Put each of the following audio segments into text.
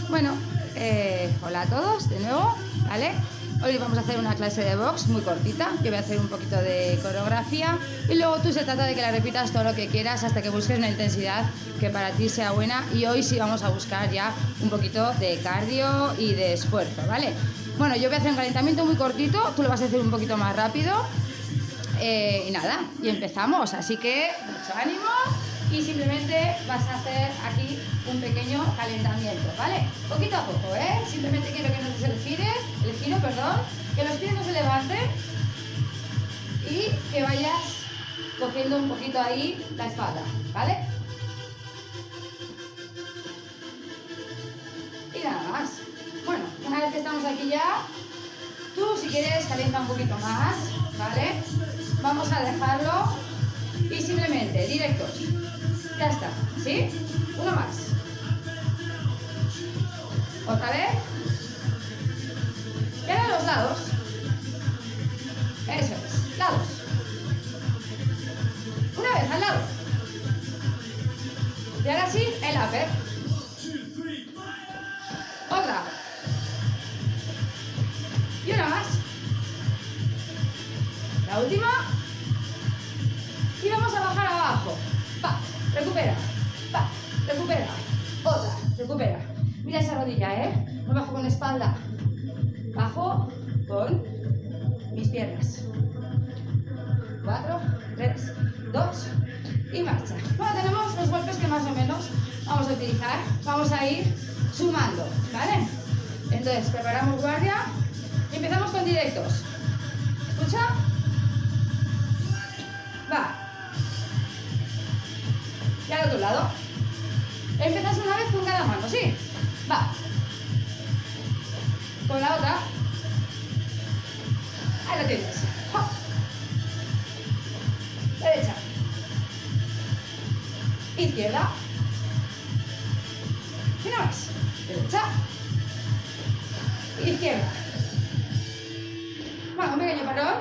Bueno, hola a todos de nuevo, ¿vale? Hoy vamos a hacer una clase de box muy cortita. Yo voy a hacer un poquito de coreografía y luego tú se trata de que la repitas todo lo que quieras hasta que busques una intensidad que para ti sea buena. Y hoy sí vamos a buscar ya un poquito de cardio y de esfuerzo, ¿vale? Bueno, yo voy a hacer un calentamiento muy cortito, tú lo vas a hacer un poquito más rápido. Y nada, y empezamos. Así que mucho ánimo. Y simplemente vas a hacer aquí un pequeño calentamiento, ¿vale? Poquito a poco, ¿eh? Simplemente quiero que no te el giro, perdón, que los pies no se levanten y que vayas cogiendo un poquito ahí la espalda, ¿vale? Y nada más. Bueno, una vez que estamos aquí ya, tú si quieres calienta un poquito más, ¿vale? Vamos a dejarlo y simplemente directos. Ya está, ¿sí? Uno más. Otra vez. Y ahora los lados. Eso es, lados. Una vez al lado. Y ahora sí, el upper. Otra. Y una más. La última. Y vamos a bajar abajo. Pa, recupera. Pa, recupera. Otra, recupera. Mira esa rodilla, ¿eh? No bajo con espalda. Bajo con mis piernas. 4, 3, 2 y marcha. Bueno, tenemos los golpes que más o menos vamos a utilizar. Vamos a ir sumando, ¿vale? Entonces, preparamos guardia y empezamos con directos. ¿Escucha? Va. Y al otro lado. Empezás una vez con cada mano, ¿sí? Va. Con la otra. Ahí lo tienes. ¡Hop! Derecha. Izquierda. Y no más. Derecha. Izquierda. Bueno, un pequeño parón.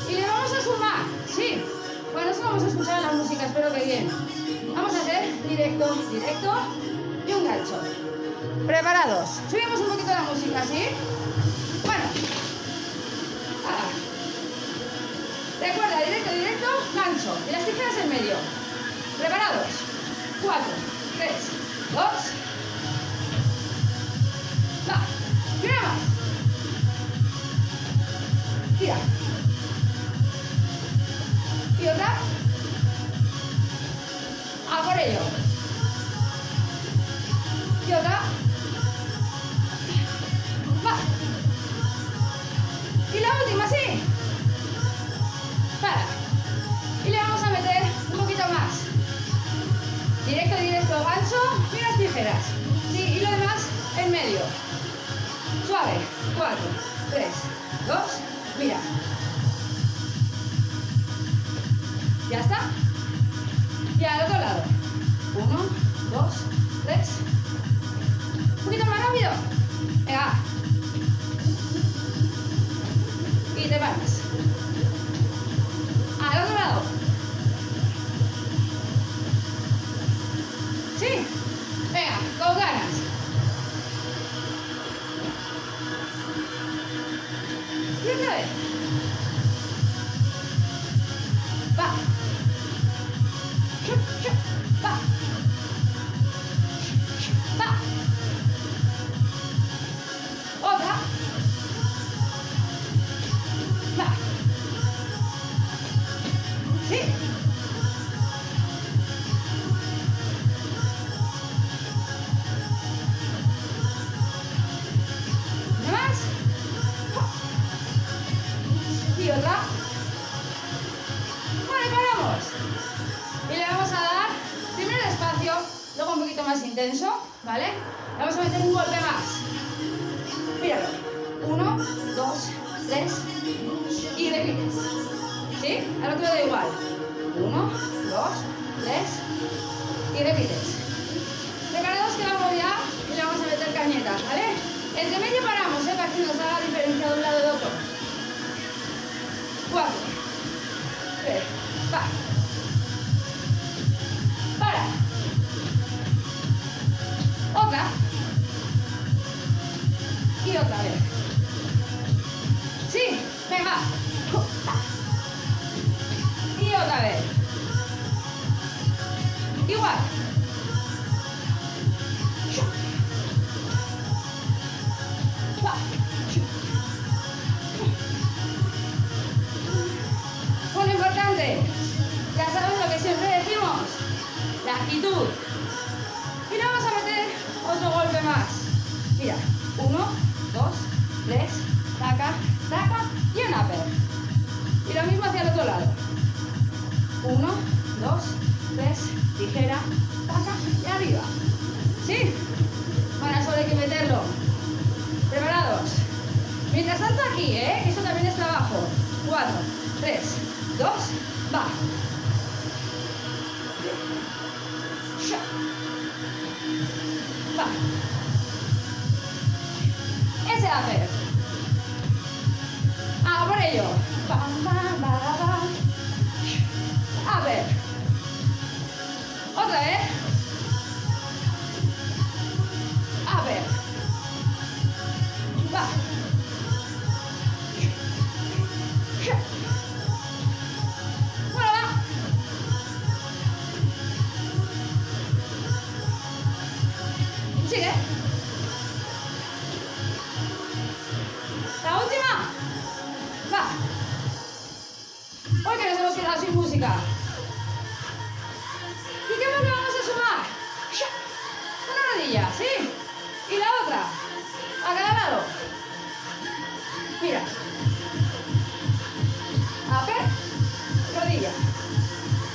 Y le vamos a sumar. Sí. Bueno, eso vamos a escuchar en la música, espero que bien. Vamos a hacer directo, directo y un gancho. ¿Preparados? Subimos un poquito la música, ¿sí? Bueno. Recuerda, directo, directo, gancho. Y las tijeras en medio. ¿Preparados? 4, 3, 2. Va. Y una más. Tira. Y otra. A por ello. Y otra. Va. Y la última, sí. Para. Y le vamos a meter un poquito más. Directo, directo, gancho y las tijeras. Sí, y lo demás en medio. Suave. 4, 3, 2. Mira. ¿Ya está? Y al otro lado. 1, 2, 3. Un poquito más rápido. Venga. Y te paras. Al otro lado. Sí. Venga, con ganas. Y otra vez. Va. Va. Va. Otra. Va. Sí. ¿No más? Y otra. Bueno, y paramos. Y le vamos a dar primero despacio, luego un poquito más intenso, ¿vale? Le vamos a meter un golpe más. Míralo. 1, 2, 3 y repites. ¿Sí? Al otro lado igual. 1, 2, 3 y repites. Preparados que vamos ya y le vamos a meter cañetas, ¿vale? Entre medio paramos, para que nos haga diferencia de un lado de otro. 4, 3, va. Para. Otra. otra vez. Sí, venga. Y otra vez. Igual. Bueno, importante. Ya sabes lo que siempre decimos. La actitud. Y le vamos a meter otro golpe más. Mira. 1, 2, 3. Taca, taca. Y un upper. Y lo mismo hacia el otro lado. 1, 2, 3. Tijera. Taca. Y arriba. ¿Sí? Bueno, solo hay que meterlo. ¿Preparados? Mientras tanto aquí, que eso también es trabajo. 4, 3, 2, va. Va. Ese upper. Ah, por ello. Bam, bam, bam, bam. Upper. Otra vez. Upper. Va. Bueno, va. Sigue. La última. Va. Hoy que nos hemos quedado sin música. ¿Y qué más le vamos a sumar? Una rodilla, ¿sí? Y la otra. A cada lado. Mira. Upper. Rodilla.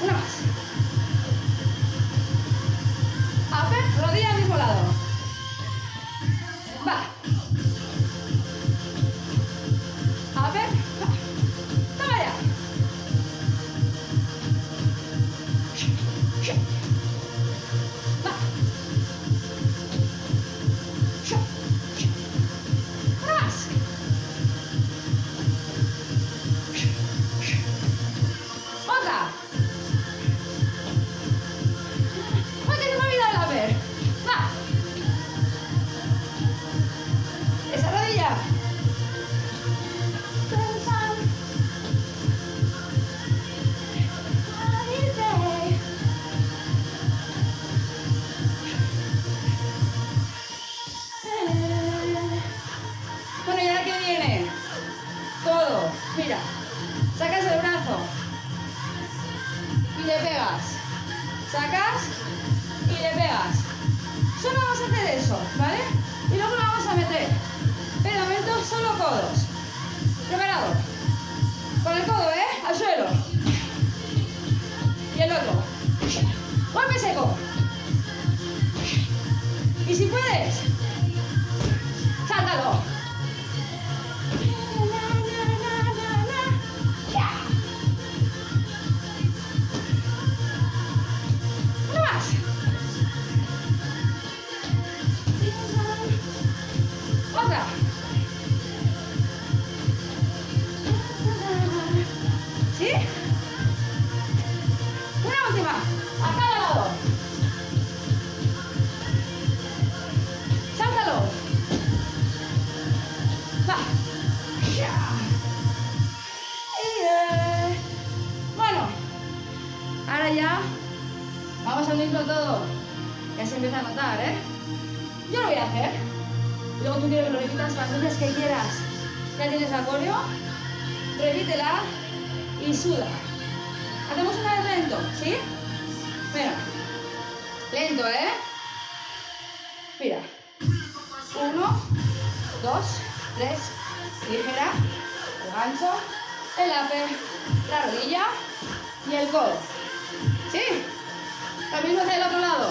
Una más. Upper. Rodilla al mismo lado. Va. Upper. Va. Toma ya. Va. Una más. Otra. ¡Ay, que se me ha olvidado el upper! Va. Esa rodilla. Bueno, ¿y ahora qué viene? Todo. Mira. Sacas el brazo. Y le pegas. Sacas y le pegas. Solo vamos a hacer eso, ¿vale? Y luego lo vamos a meter. Pero de momento solo codos. Preparado. Con el codo, al suelo. Y el otro. Golpe seco. Y si puedes, sáltalo. Una más. Otra. ¿Sí? Una última. A cada lado. Sáltalo. Va. Bueno. Ahora ya vamos a unirlo todo. Ya se empieza a notar, Yo lo voy a hacer. Luego tú quiero que lo repitas las veces que quieras. Ya tienes la coreo. Repítela y suda. Hacemos una vez lento, ¿sí? Mira. Lento, Mira. 1, 2, 3. Tijera. El gancho. El upper. La rodilla. Y el codo. ¿Sí? Lo mismo hacia el otro lado.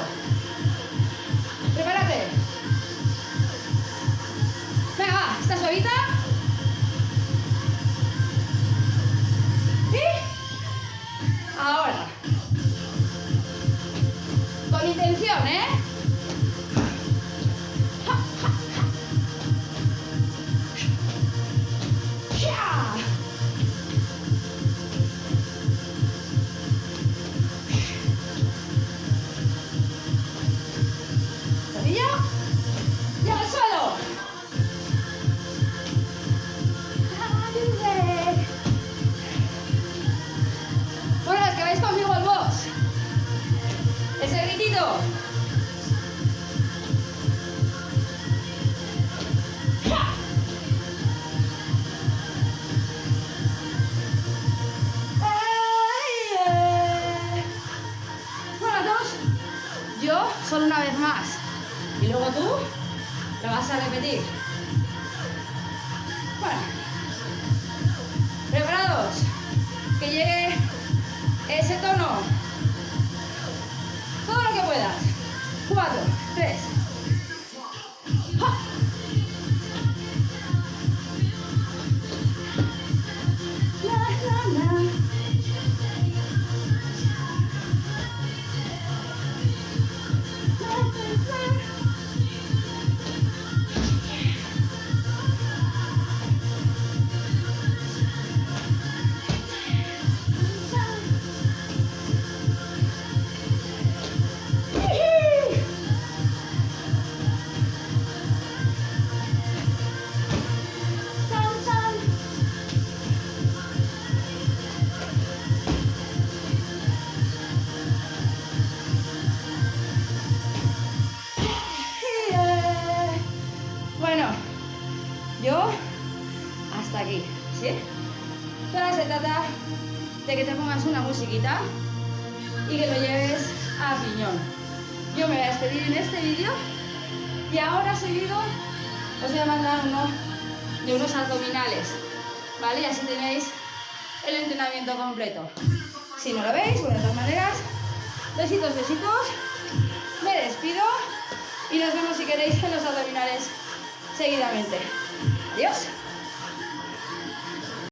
Prepárate. Venga, va. ¿Estás suavita? ¿Sí? Ahora. Con intención, Rodilla. Y al suelo. luego tú lo vas a repetir. Bueno, ¿preparados? Que llegue ese tono. Todo lo que puedas. 4, 3. ¡Ja! Bueno, yo hasta aquí, ¿sí? Ahora se trata de que te pongas una musiquita y que lo lleves a piñón. Yo me voy a despedir en este vídeo y ahora seguido os voy a mandar uno de unos abdominales, ¿vale? Y así tenéis el entrenamiento completo. Si no lo veis, bueno, de todas maneras, besitos, besitos, me despido y nos vemos si queréis en los abdominales seguidamente. Adiós.